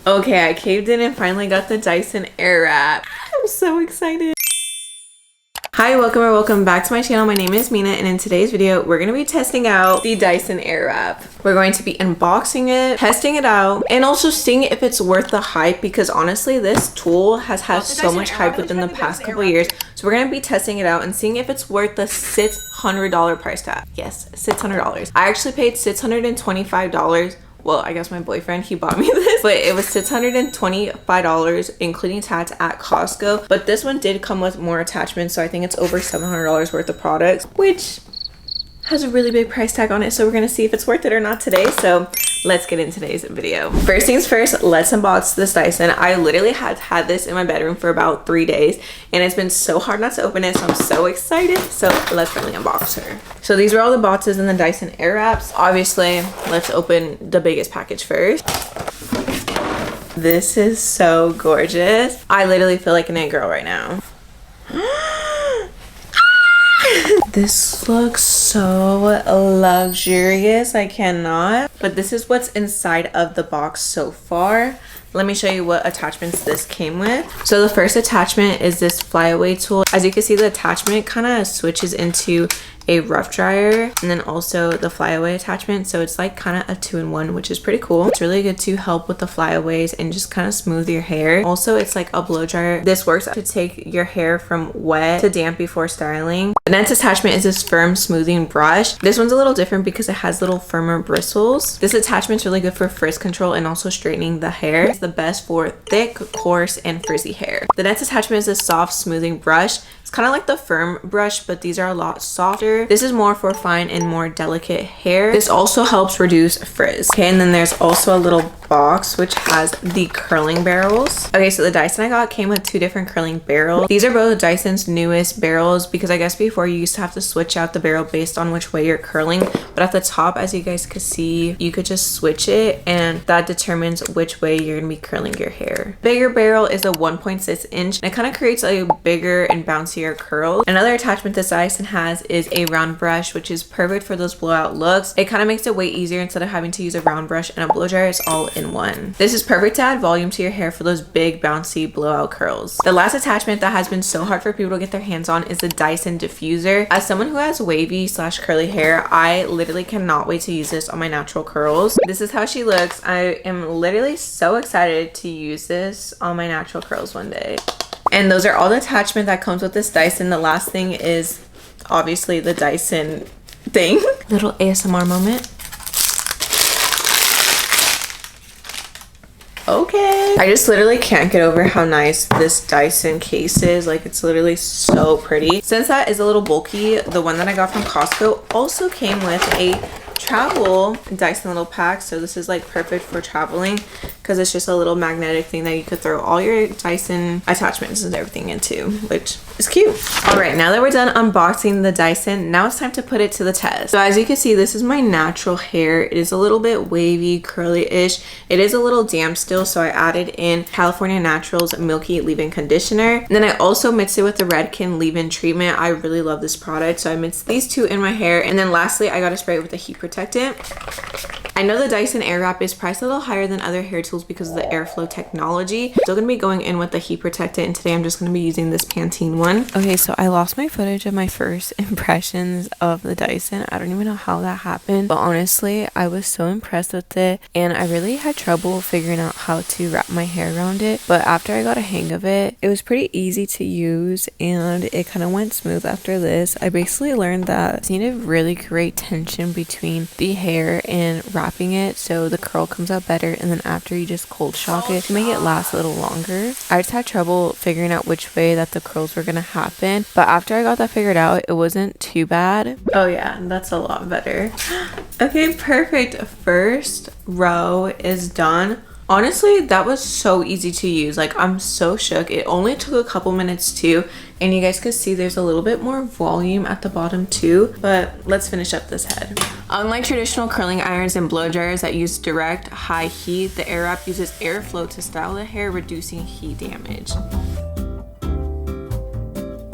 Okay, I caved in and finally got the Dyson Airwrap. I'm so excited. Hi, welcome back to my channel. My name is Mina, and in today's video we're going to be testing out the Dyson Airwrap. We're going to be unboxing it, testing it out, and also seeing if it's worth the hype, because honestly this tool has had so much hype within the past couple years. So we're going to be testing it out and seeing if it's worth the $600 price tag. Yes, $600. I actually paid $625. Well, I guess my boyfriend, he bought me this, but it was $625 including tax at Costco. But this one did come with more attachments, so I think it's over $700 worth of products, which has a really big price tag on it. So we're gonna see if it's worth it or not today. So let's get into today's video. First things first, let's unbox this Dyson. I literally had this in my bedroom for about 3 days, and it's been so hard not to open it, so I'm so excited. So let's finally unbox her. So these are all the boxes in the Dyson Airwraps. Obviously, let's open the biggest package first. This is so gorgeous. I literally feel like an it girl right now. This looks so luxurious, I cannot. But this is what's inside of the box so far. Let me show you what attachments this came with. So the first attachment is this flyaway tool. As you can see, the attachment kind of switches into a rough dryer, and then also the flyaway attachment, so it's like kind of a 2-in-1, which is pretty cool. It's really good to help with the flyaways and just kind of smooth your hair. Also, it's like a blow dryer. This works to take your hair from wet to damp before styling. The next attachment is this firm smoothing brush. This one's a little different because it has little firmer bristles. This attachment's really good for frizz control and also straightening the hair. It's the best for thick, coarse, and frizzy hair. The next attachment is this soft smoothing brush. It's kind of like the firm brush, but these are a lot softer. This is more for fine and more delicate hair. This also helps reduce frizz. Okay, and then there's also a little box which has the curling barrels. Okay, so the Dyson I got came with 2 different curling barrels. These are both Dyson's newest barrels, because I guess before you used to have to switch out the barrel based on which way you're curling, but at the top, as you guys could see, you could just switch it and that determines which way you're gonna be curling your hair. Bigger barrel is a 1.6 inch, and it kind of creates a bigger and bouncier curl. Another attachment this Dyson has is a round brush, which is perfect for those blowout looks. It kind of makes it way easier. Instead of having to use a round brush and a blow dryer, it's all in one. This is perfect to add volume to your hair for those big bouncy blowout curls. The last attachment that has been so hard for people to get their hands on is the Dyson diffuser. As someone who has wavy / curly hair, I literally cannot wait to use this on my natural curls. This is how she looks. I am literally so excited to use this on my natural curls one day. And those are all the attachment that comes with this Dyson. The last thing is obviously the Dyson thing. Little ASMR moment. Okay, I just literally can't get over how nice this Dyson case is. Like, it's literally so pretty. Since that is a little bulky, the one that I got from Costco also came with a travel Dyson little pack. So this is like perfect for traveling, because it's just a little magnetic thing that you could throw all your Dyson attachments and everything into, which is cute. All right, now that we're done unboxing the Dyson, now it's time to put it to the test. So as you can see, this is my natural hair. It is a little bit wavy, curly-ish. It is a little damp still, so I added in California Naturals Milky Leave-In Conditioner. And then I also mixed it with the Redken Leave-In Treatment. I really love this product, so I mixed these 2 in my hair. And then lastly, I got to spray it with a heat protectant. I know the Dyson Airwrap is priced a little higher than other hair tools because of the airflow technology. Still gonna be going in with the heat protectant, and today I'm just gonna be using this Pantene one. Okay, so I lost my footage of my first impressions of the Dyson. I don't even know how that happened, but honestly, I was so impressed with it, and I really had trouble figuring out how to wrap my hair around it. But after I got a hang of it, it was pretty easy to use, and it kind of went smooth after this. I basically learned that you need a really great tension between the hair and wrapping it so the curl comes out better, and then after you just cold shock it to make it last a little longer. I just had trouble figuring out which way that the curls were gonna happen, but after I got that figured out, it wasn't too bad. Oh yeah, that's a lot better. Okay, perfect. First row is done. Honestly, that was so easy to use. Like, I'm so shook. It only took a couple minutes too, and you guys could see there's a little bit more volume at the bottom too. But let's finish up this head. Unlike traditional curling irons and blow dryers that use direct high heat, the Airwrap uses airflow to style the hair, reducing heat damage.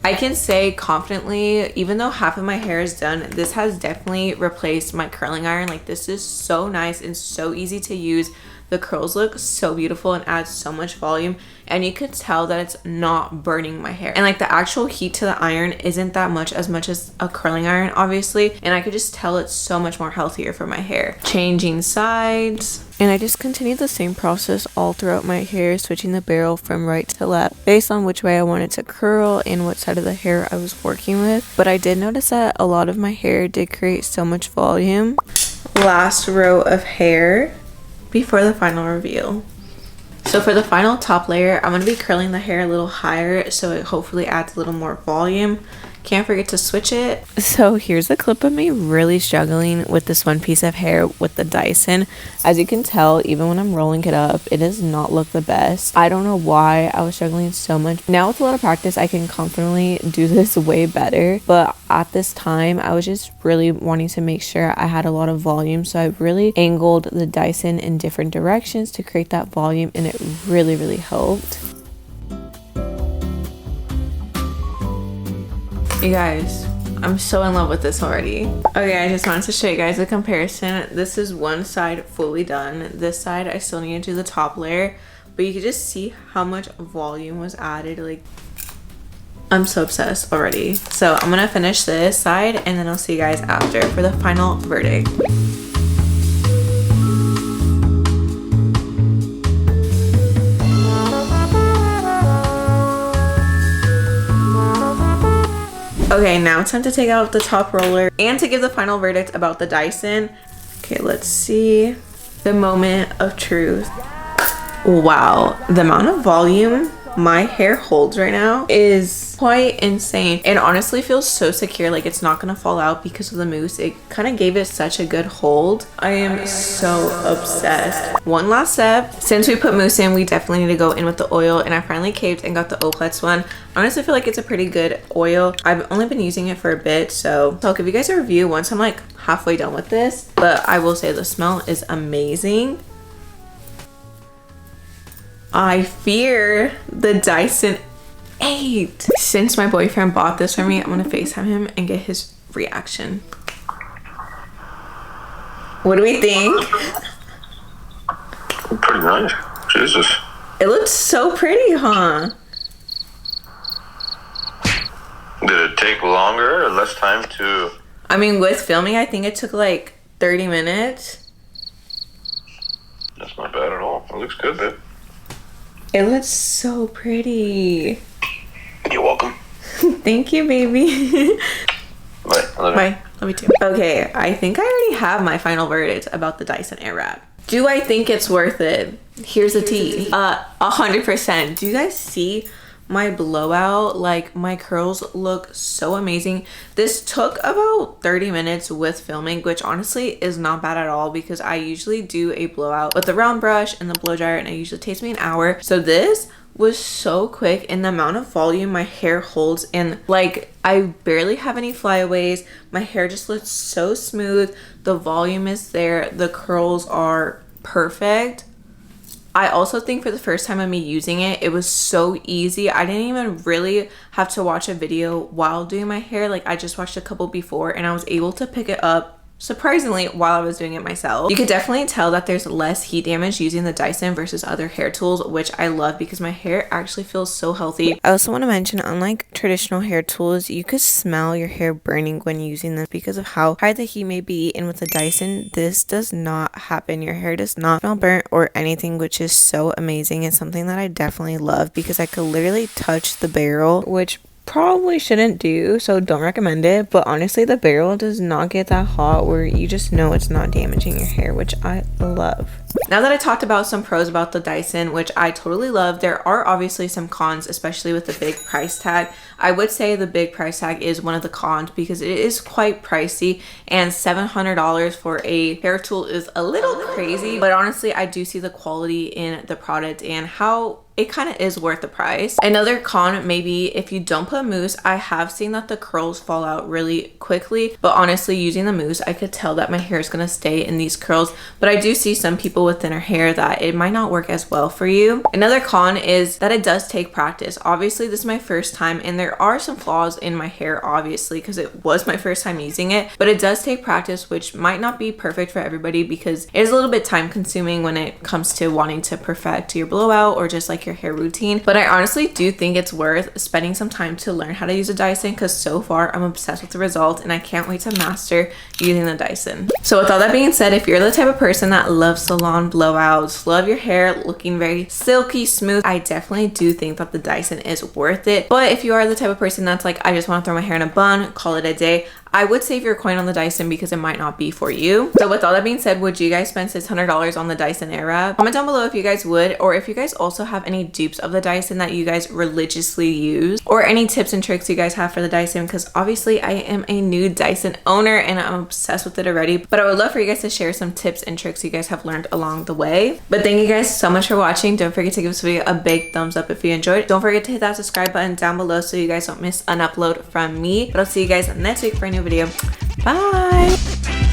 I can say confidently, even though half of my hair is done, this has definitely replaced my curling iron. Like, this is so nice and so easy to use. The curls look so beautiful and adds so much volume, and you could tell that it's not burning my hair. And like the actual heat to the iron isn't that much as a curling iron, obviously, and I could just tell it's so much more healthier for my hair. Changing sides. And I just continued the same process all throughout my hair, switching the barrel from right to left based on which way I wanted to curl and what side of the hair I was working with. But I did notice that a lot of my hair did create so much volume. Last row of hair before the final reveal. So for the final top layer, I'm going to be curling the hair a little higher so it hopefully adds a little more volume. Can't forget to switch it. So here's a clip of me really struggling with this one piece of hair with the Dyson. As you can tell, even when I'm rolling it up, it does not look the best. I don't know why I was struggling so much. Now with a lot of practice, I can confidently do this way better. But at this time, I was just really wanting to make sure I had a lot of volume. So I really angled the Dyson in different directions to create that volume, and it really, really helped. You guys, I'm so in love with this already. Okay, I just wanted to show you guys a comparison. This is one side fully done. This side, I still need to do the top layer, but you can just see how much volume was added. Like, I'm so obsessed already. So I'm gonna finish this side and then I'll see you guys after for the final verdict. Okay, now it's time to take out the top roller and to give the final verdict about the Dyson. Okay, let's see. The moment of truth. Wow, the amount of volume my hair holds right now is quite insane, and honestly feels so secure, like it's not gonna fall out because of the mousse. It kind of gave it such a good hold. I am so obsessed. One last step. Since we put mousse in, we definitely need to go in with the oil, and I finally caved and got the Oplex one. I honestly feel like it's a pretty good oil. I've only been using it for a bit, so I'll give you guys a review once I'm like halfway done with this. But I will say the smell is amazing. I fear the Dyson 8. Since my boyfriend bought this for me, I'm gonna FaceTime him and get his reaction. What do we think? Pretty nice. Jesus. It looks so pretty, huh? Did it take longer or less time to... I mean, with filming, I think it took like 30 minutes. That's not bad at all. It looks good, babe. It looks so pretty. You're welcome. Thank you, baby. Bye. Bye. Love you too. Okay, I think I already have my final verdict about the Dyson Airwrap. Do I think it's worth it? Here's the tea. 100%. Do you guys see my blowout? Like, my curls look so amazing. This took about 30 minutes with filming, which honestly is not bad at all because I usually do a blowout with the round brush and the blow dryer, and it usually takes me an hour. So this was so quick, and the amount of volume my hair holds, and like I barely have any flyaways. My hair just looks so smooth. The volume is there. The curls are perfect. I also think for the first time of me using it, it was so easy. I didn't even really have to watch a video while doing my hair. Like, I just watched a couple before and I was able to pick it up surprisingly while I was doing it myself. You could definitely tell that there's less heat damage using the Dyson versus other hair tools, which I love because my hair actually feels so healthy. I also want to mention, unlike traditional hair tools, you could smell your hair burning when using them because of how high the heat may be, and with the Dyson, this does not happen. Your hair does not smell burnt or anything, which is so amazing. It's something that I definitely love because I could literally touch the barrel, which probably shouldn't do, so don't recommend it, but honestly the barrel does not get that hot where you just know it's not damaging your hair, which I love. Now that I talked about some pros about the Dyson, which I totally love, there are obviously some cons, especially with the big price tag. I would say the big price tag is one of the cons because it is quite pricey, and $700 for a hair tool is a little crazy, but honestly I do see the quality in the product and how it kind of is worth the price. Another con, maybe if you don't put mousse, I have seen that the curls fall out really quickly, but honestly using the mousse, I could tell that my hair is going to stay in these curls. But I do see some people people with thinner hair that it might not work as well for you. Another con is that it does take practice. Obviously, this is my first time and there are some flaws in my hair, obviously, because it was my first time using it, but it does take practice, which might not be perfect for everybody because it is a little bit time consuming when it comes to wanting to perfect your blowout or just like your hair routine. But I honestly do think it's worth spending some time to learn how to use a Dyson because so far I'm obsessed with the result and I can't wait to master using the Dyson. So with all that being said, if you're the type of person that loves salon blowouts, love your hair looking very silky smooth, I definitely do think that the Dyson is worth it. But if you are the type of person that's like, I just want to throw my hair in a bun, call it a day, I would save your coin on the Dyson because it might not be for you. So with all that being said, would you guys spend $600 on the Dyson Airwrap? Comment down below if you guys would, or if you guys also have any dupes of the Dyson that you guys religiously use, or any tips and tricks you guys have for the Dyson, because obviously I am a new Dyson owner and I'm obsessed with it already. But I would love for you guys to share some tips and tricks you guys have learned along the way. But thank you guys so much for watching. Don't forget to give this video a big thumbs up if you enjoyed. Don't forget to hit that subscribe button down below so you guys don't miss an upload from me. But I'll see you guys next week for a new video. Bye.